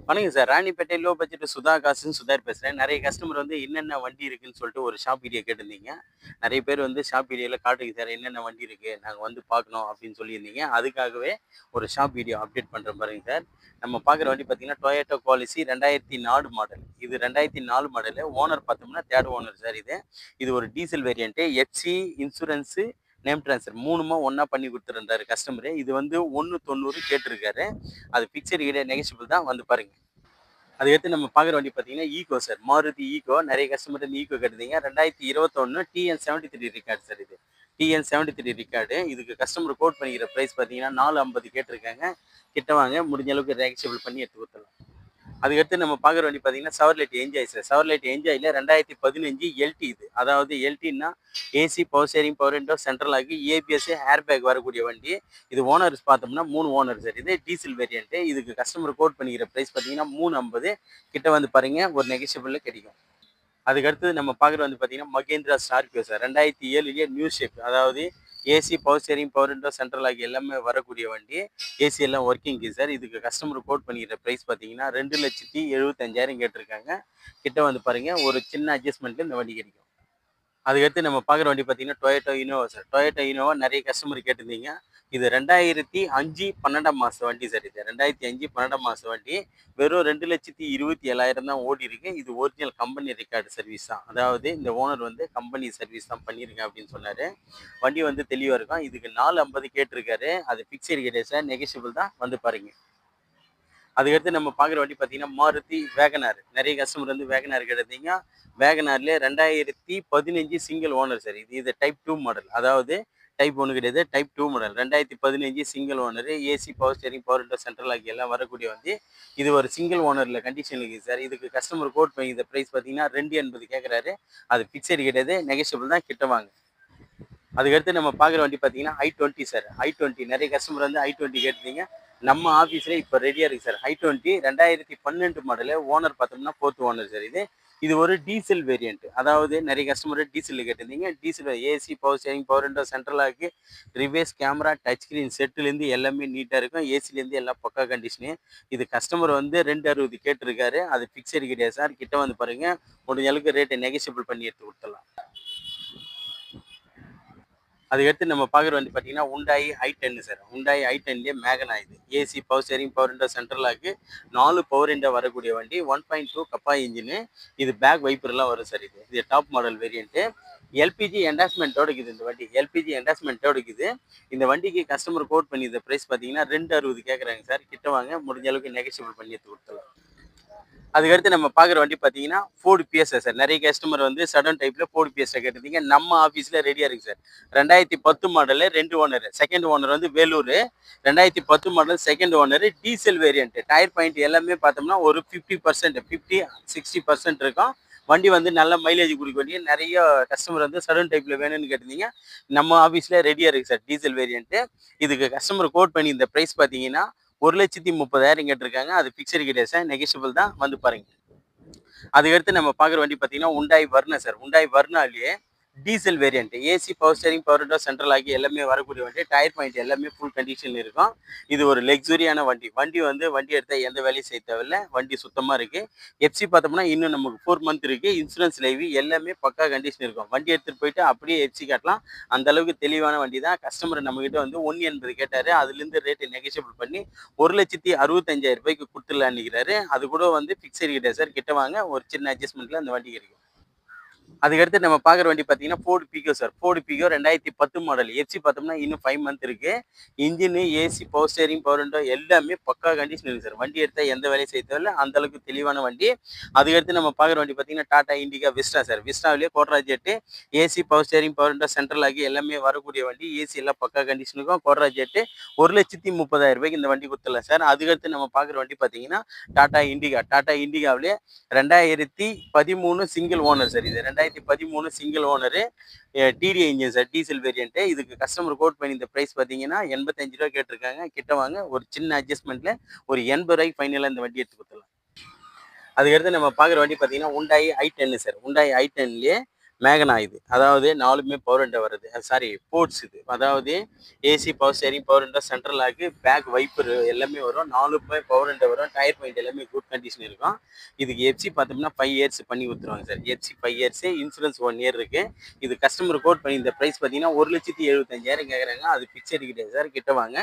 வணக்கம் sir. Ranipet low budget Sudha காசுன்னு சுதார் பேசுறேன். நெறைய கஸ்டமர் வந்து என்னென்ன வண்டி இருக்குன்னு சொல்லிட்டு ஒரு ஷாப் வீடியோ கேட்டிருந்தீங்க. நெறைய பேர் வந்து ஷாப் வீடியோல காட்டுங்க சார் என்னென்ன வண்டி இருக்கு. நாங்க வந்து பார்க்கணும் அப்படின்னு சொல்லியிருந்தீங்க. அதுக்காகவே ஒரு ஷாப் வீடியோ அப்டேட் பண்றேன் பாருங்க சார். நம்ம பார்க்குற வண்டி பார்த்தீங்கன்னா, டொயோட்டா குவாலிசி 2004 மாடல். இது 2004 மாடலு. ஓனர் பார்த்தோம்னா 3 ஓனர் சார் இது. இது ஒரு diesel variant. FC, insurance, name transfer 3மா ஒண்ணா பண்ணி குடுத்துருந்தாரு கஸ்டமரு. இது வந்து 1,90 கேட்டிருக்காரு. அது பிக்சர் கிடையாது, நெகோஷியபிள் தான். வந்து பாருங்க. அதுக்கடுத்து நம்ம பார்க்குற வண்டி பார்த்தீங்கன்னா, ஈகோ சார். மாருதி ஈகோ. நிறைய கஸ்டமர் இந்த ஈகோ கேட்டிருந்தீங்க. 2021 TN73 ரெக்கார்டு சார் இது. TN73 record. இதுக்கு கஸ்டமர் கோட் பண்ணிக்கிற ப்ரைஸ் பார்த்தீங்கன்னா, 450 கேட்டிருக்காங்க. கிட்ட வாங்க, முடிஞ்ச அளவுக்கு நெகோஷியபிள் பண்ணி எடுத்து குடுத்துடலாம். அதுக்கடுத்து நம்ம பார்க்குற வண்டி பார்த்தீங்கன்னா, செவர்லெட் என்ஜாய் சார். செவர்லெட் என்ஜாய்ல 2015 எல்டி இது. அதாவது எல்டின்னா AC, power steering, power window, central lock, ABS, air bag வரக்கூடிய வண்டி. இது ஓனர்ஸ் பார்த்தோம்னா 3 ஓனர் சார். இது டீசல் வேரியன்ட். இதுக்கு கஸ்டமர் கோட் பண்ணிக்கிற ப்ரைஸ் பார்த்தீங்கன்னா 350. கிட்ட வந்து பாருங்க, ஒரு நெகோஷியபிள்ல கிடைக்கும். அதுக்கடுத்து நம்ம பார்க்குறது வந்து பார்த்தீங்கன்னா, Mahindra Scorpio sir. 2007 new shape. அதாவது AC, power steering, power window, central lock எல்லாமே வரக்கூடிய வண்டி. ஏசி எல்லாம் ஒர்க்கிங் சார். இதுக்கு கஸ்டமர் கோட் பண்ணிக்கிற ப்ரைஸ் பார்த்தீங்கன்னா 2,75,000 கேட்டிருக்காங்க. கிட்ட வந்து பாருங்க, ஒரு சின்ன அட்ஜஸ்ட்மெண்ட்ல இந்த வண்டி கிடைக்கும். அதுக்கடுத்து நம்ம பார்க்குற வண்டி பார்த்தீங்கன்னா, Toyota Innova sir. Toyota Innova நிறைய கஸ்டமர் கேட்டிருந்தீங்க. இது 2005 12ஆம் மாசம் வண்டி சார் இது. 2005 12ஆம் மாசம் வண்டி. வெறும் 2,27,000 தான் ஓடி இருக்கு. இது ஒரிஜினல் கம்பெனி ரெக்கார்டு சர்வீஸ் தான். அதாவது இந்த ஓனர் வந்து கம்பெனி சர்வீஸ் தான் பண்ணியிருக்கேன் அப்படின்னு சொன்னாரு. வண்டி வந்து தெளிவா இருக்கும். இதுக்கு 450 கேட்டிருக்காரு. அது பிக்சர் கிடையாது சார். நெகோஷியபிள் தான். வந்து பாருங்க. அதுக்கடுத்து நம்ம பார்க்குற வண்டி பார்த்தீங்கன்னா, மாருதி வேகனார். நிறைய கஸ்டமர் வந்து வேகனார் கேட்டிருந்தீங்க. வேகனார்லேயே 2015 சிங்கிள் ஓனர் சார். இது டைப் 2 மாடல். அதாவது டைப் 1 கிடையாது. Type 2 model. 2015 single owner. AC, power steering, power window, central lock எல்லாம் வரக்கூடிய வண்டி. இது ஒரு சிங்கிள் ஓனர்ல கண்டிஷன் இருக்குது சார். இதுக்கு கஸ்டமர் கோட் பண்ணி இந்த ப்ரைஸ் பார்த்தீங்கன்னா 280 கேட்குறாரு. அது பிக்சர் கிடையாது. நெகோஷியபிள் தான். கிட்ட வாங்க. அதுக்கடுத்து நம்ம பார்க்குற வண்டி பார்த்தீங்கன்னா i20 சார். i20 நிறைய கஸ்டமர் வந்து i20 கேட்டிருந்தீங்க. நம்ம ஆஃபீஸில் இப்போ ரெடியாக இருக்குது சார். i20 2012 model. ஓனர் பார்த்தோம்னா 4th ஓனர் சார் இது. இது ஒரு டீசல் வேரியன்ட். அதாவது நிறைய கஸ்டமர் டீசலில் கேட்டிருந்தீங்க. Diesel AC, power steering, power window, central lock, reverse camera, touch screen செட்டுலேருந்து எல்லாமே நீட்டாக இருக்கும். ஏசிலேருந்து எல்லாம் பக்கா கண்டிஷனு. இது கஸ்டமர் வந்து 260 கேட்டிருக்காரு. அது பிக்சர் கிடையாது சார். கிட்ட வந்து பாருங்கள், முடிஞ்ச அளவுக்கு ரேட்டை நெகோஷியபிள் பண்ணி எடுத்து கொடுத்துடலாம். அதுக்கடுத்து நம்ம பார்க்குற வண்டி பார்த்தீங்கன்னா, Hyundai i10 சார். Hyundai i10லேயே மேகனா இது. AC, power steering, power window, central lock, 4 power window வரக்கூடிய வண்டி. 1.2 கப்பா இன்ஜினு. இது பேக் வைப்பர்லாம் வரும் சார் இது. இது டாப் மாடல் வேரியன்ட்டு. எல்பிஜி என்டாஸ்மெண்ட்டோட இருக்குது இந்த வண்டி. எல்பிஜி என்டாஸ்மெண்ட்டோட இருக்குது. இந்த வண்டிக்கு கஸ்டமர் கோட் பண்ணி இந்த ப்ரைஸ் பார்த்தீங்கன்னா 260 கேட்குறாங்க சார். கிட்ட வாங்க, முடிஞ்ச அளவுக்கு நெகோஷியபிள் பண்ணி எடுத்து கொடுத்துடலாம். அதுக்கடுத்து நம்ம பார்க்குற வண்டி பார்த்தீங்கன்னா, ஃபோர்டு பிஎஸ்ஐ சார். நிறைய கஸ்டமர் வந்து சடன் டைப்பில் ஃபோர்டு பிஎஸ்ஐ கேட்டிருந்தீங்க. நம்ம ஆஃபீஸில் ரெடியாக இருக்குது sir. 2010 model, 2 owner. Second owner வந்து Vellore. 2010 model second owner. Diesel variant. Tyre point எல்லாமே பார்த்தோம்னா ஒரு 50%, 50, 60% இருக்கும். வண்டி வந்து நல்ல மைலேஜ் கொடுக்க வேண்டிய நிறைய கஸ்டமர் வந்து சடன் டைப்பில் வேணும்னு கேட்டிருந்தீங்க. நம்ம ஆஃபீஸில் ரெடியாக இருக்குது சார் டீசல் வேரியன்ட்டு. இதுக்கு கஸ்டமர் கோட் பண்ணி இந்த ப்ரைஸ் பார்த்தீங்கன்னா 1,30,000 கேட்டிருக்காங்க. அது பிக்சர் கிடையாது சார். நெகோஷியபிள் தான். வந்து பாருங்க. அதுக்கடுத்து நம்ம பார்க்குற வண்டி பார்த்தீங்கன்னா, Hyundai Verna சார். Hyundai Vernaலேயே diesel variant. AC, power steering, power window, central ஆகி எல்லாமே வரக்கூடிய வண்டி. டயர் பாயிண்ட் எல்லாமே ஃபுல் கண்டிஷன் இருக்கும். இது ஒரு லக்ஸுரியான வண்டி. வண்டி எடுத்தால் எந்த வேலையும் செய்ய தேவையில்ல. வண்டி சுத்தமாக இருக்குது. எஃப்சி பார்த்தோம்னா இன்னும் நமக்கு 4 மந்த் இருக்குது. இன்சூரன்ஸ் லைவ் எல்லாமே பக்கா கண்டிஷன் இருக்கும். வண்டி எடுத்துகிட்டு போயிட்டு அப்படியே எஃப்சி காட்டலாம். அந்த அளவுக்கு தெளிவான வண்டி தான். கஸ்டமர் நம்மகிட்ட வந்து 180 கேட்டார். அதுலேருந்து ரேட்டு நெகோஷியபிள் பண்ணி 1,65,000 கொடுத்துடலான்னு நினைக்கிறாரு. அது கூட வந்து பிக்சர் கிடையாது சார். கிட்ட வாங்க, ஒரு சின்ன அட்ஜஸ்ட்மெண்ட்டில் அந்த வண்டி கிடைக்கும். அதுக்கடுத்து நம்ம பார்க்குற வண்டி பார்த்தீங்கன்னா, Ford pico sir. Ford pico 2010 model. FC பார்த்தோம்னா இன்னும் 5 மந்த் இருக்குது. Engine, AC, power steering, power window எல்லாமே பக்கா கண்டிஷன் இருக்குது சார். வண்டி எடுத்தால் எந்த வேலையும் செய்ய தேவையில்ல. அந்த அளவுக்கு தெளிவான வண்டி. அதுக்கடுத்து நம்ம பார்க்குற வண்டி பார்த்தீங்கன்னா, டாடா இண்டிகா விஸ்டா சார். விஸ்டாவிலேயே Quadrajet. AC, power steering, power window, central ஆகி எல்லாமே வரக்கூடிய வண்டி. ஏசி எல்லாம் பக்கா கண்டிஷன் இருக்கும். கோட்ரா ஜெட்டு. 1,30,000 இந்த வண்டி கொடுத்துடலாம் சார். அதுக்கடுத்து நம்ம பார்க்குற வண்டி பார்த்தீங்கன்னா, டாடா இண்டிகா. டாடா இண்டிகாவிலே 2013 சிங்கிள் ஓனர் சார். இது 2013 single owner. DTI engine sir. Diesel variant. இதுக்கு கஸ்டமர் கோட் பண்ணி இந்த ப்ரைஸ் பார்த்தீங்கன்னா ரூ. 85 கேட்டிருக்காங்க. கிட்ட வாங்க, ஒரு சின்ன அட்ஜஸ்ட்மெண்ட்டில் ஒரு ரூ. 80 ஃபைனலாக இந்த வண்டி எடுத்து கொடுத்துடலாம். அதுக்கடுத்து நம்ம பார்க்குற வண்டி பார்த்தீங்கன்னா, Hyundai i10 சார். Hyundai i10லேயே மேகனா இது. அதாவது 4மே பவர் விண்டோ வருது. சாரி போர்ட்ஸ் இது. அதாவது AC, power steering, power window, central lock, back wiper எல்லாமே வரும். 4மே பவர் விண்டோ வரும். டயர் பாயிண்ட் எல்லாமே குட் கண்டிஷன் இருக்கும். இதுக்கு எஃப்சி பார்த்தோம்னா 5 இயர்ஸ் பண்ணி கொடுத்துருவாங்க சார். எஃப்சி 5 இயர்ஸ், இன்சூரன்ஸ் 1 இயர் இருக்கு. இது கஸ்டமர் கோட் பண்ணி இந்த ப்ரைஸ் பார்த்தீங்கன்னா 1,75,000 கேட்குறாங்க. அது ஃபிக்ஸட் கிடையாது சார். கிட்ட வாங்க.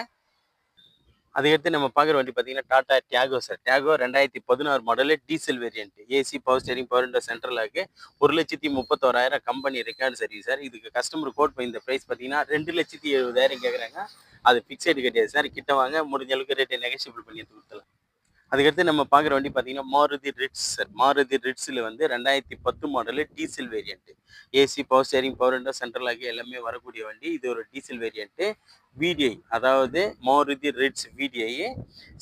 அதுக்கடுத்து நம்ம பார்க்குற வண்டி பார்த்தீங்கன்னா Tata Tiago sir. Tiago 2016 model, diesel variant. AC, power steering, power window, central lock, 1,31,000 company record service sir. இதுக்கு கஸ்டமர் கோட் பண்ணி இந்த ப்ரைஸ் பார்த்தீங்கன்னா 2,70,000 கேட்குறாங்க. அது ஃபிக்ஸட் கிடையாது சார். கிட்ட வாங்க, முடிஞ்ச அளவுக்கு ரேட்டை நெகோஷியபிள் பண்ணி கொடுத்துலாம். அதுக்கடுத்து நம்ம பார்க்குற வண்டி பார்த்தீங்கன்னா மாருதி ரிட்ஸ் சார். மாருதி ரிட்ஸில் வந்து 2010 model, diesel variant. AC, power steering, power window, central lock எல்லாமே வரக்கூடிய வண்டி. இது ஒரு டீசல் வேரியன்ட். விடிஐ, அதாவது Maruti Ritz VDI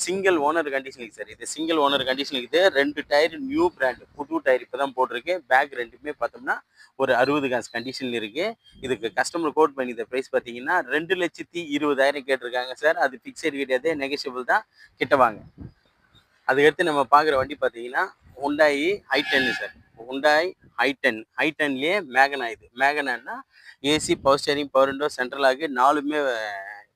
single owner கண்டிஷனுக்கு சார். இது சிங்கிள் ஓனர் கண்டிஷனுக்கு இது. 2 டயர் நியூ பிராண்ட், புது டயர் இப்போ தான் போட்டிருக்கு. பேக் ரெண்டுமே பார்த்தோம்னா ஒரு 60 காசு கண்டிஷனில் இருக்குது. இதுக்கு கஸ்டமர் கோட் பண்ணி இந்த ப்ரைஸ் பார்த்தீங்கன்னா 2,20,000 கேட்டிருக்காங்க சார். அது ஃபிக்ஸட் கிடையாது, நெகோஷியபிள் தான். கிட்ட வாங்க. அதுக்கடுத்து நம்ம பார்க்குற வண்டி பார்த்தீங்கன்னா Hyundai i10 sir. Hyundai i10. i10லேயே மேகனா இது. மேகனான்னா AC, power steering, power window, central lock 4மே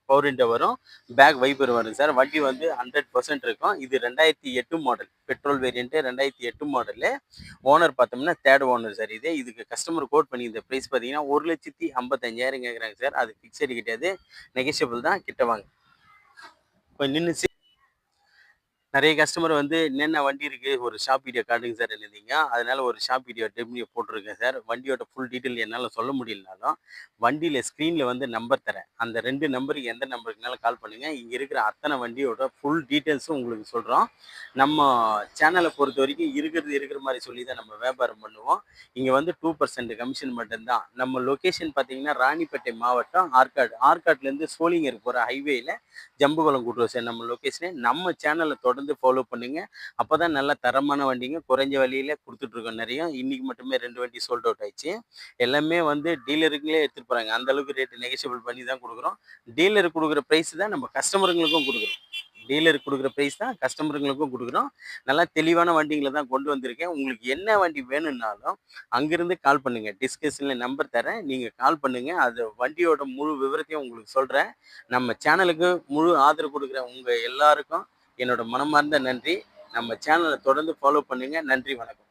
பவர் விண்டோ வரும். பேக் வைப்பர் வரும் சார். வண்டி வந்து 100% இருக்கும். இது 2008 model, petrol variant, 2008 model. Owner பார்த்தோம்னா தேர்ட் ஓனர் சார். இதுக்கு கஸ்டமர் கோட் பண்ணி இந்த ப்ரைஸ் பார்த்தீங்கன்னா 1,55,000 கேட்குறாங்க சார். அது ஃபிக்ஸட் கிடையாது, நெகோஷியபிள் தான். கிட்ட வாங்க. இப்போ நின்று நிறைய கஸ்டமர் வந்து என்னென்ன வண்டி இருக்குது ஒரு ஷாப் வீடியோ காட்டுங்க சார் இருந்தீங்க. அதனால ஒரு ஷாப் வீடியோ டெம்னியோ போட்டிருக்கேன் சார். வண்டியோட ஃபுல் டீட்டெயில் என்னால் சொல்ல முடியலனாலும் வண்டியில் ஸ்க்ரீனில் வந்து நம்பர் தரேன். அந்த 2 நம்பருக்கு எந்த நம்பருக்குனாலும் கால் பண்ணுங்கள். இங்கே இருக்கிற அத்தனை வண்டியோட ஃபுல் டீட்டெயில்ஸும் உங்களுக்கு சொல்கிறோம். நம்ம சேனலை பொறுத்த வரைக்கும் இருக்கிற மாதிரி சொல்லி தான் நம்ம வியாபாரம் பண்ணுவோம். இங்கே வந்து 2% கமிஷன் மட்டும்தான். நம்ம லொக்கேஷன் பார்த்தீங்கன்னா ராணிப்பேட்டை மாவட்டம், ஆற்காடு. ஆற்காட்லேருந்து சோளிங்கர் போகிற ஹைவேயில் ஜம்புகுளம் கூட்டுறோம் சார் நம்ம லொக்கேஷனு. நம்ம சேனலை தொடர்ந்து ஃபாலோ பண்ணுங்கள். அப்போ தான் நல்ல தரமான வண்டிங்க குறைஞ்ச விலையில கொடுத்துட்ருக்கோம் நிறைய. இன்றைக்கி மட்டுமே 2 வண்டி சோல்ட் அவுட் ஆயிடுச்சு. எல்லாமே வந்து டீலருங்களே எடுத்துகிட்டு போகிறாங்க. அந்தளவுக்கு ரேட்டு நெகோஷியபிள் பண்ணி தான் கொடுக்குறோம். டீலருக்கு கொடுக்குற ப்ரைஸ் தான் நம்ம கஸ்டமருங்களுக்கும் கொடுக்குறோம். டீலருக்கு கொடுக்குற ப்ரைஸ் தான் கஸ்டமருங்களுக்கும் கொடுக்குறோம். நல்லா தெளிவான வண்டிங்களை தான் கொண்டு வந்திருக்கேன். உங்களுக்கு என்ன வண்டி வேணும்னாலும் அங்கேருந்து கால் பண்ணுங்கள். டிஸ்கஷனில் நம்பர் தரேன், நீங்கள் கால் பண்ணுங்கள். அது வண்டியோட முழு விவரத்தையும் உங்களுக்கு சொல்கிறேன். நம்ம சேனலுக்கு முழு ஆதரவு கொடுக்குற உங்கள் எல்லாருக்கும் என்னோட மனமார்ந்த நன்றி. நம்ம சேனலை தொடர்ந்து ஃபாலோ பண்ணுங்கள். நன்றி, வணக்கம்.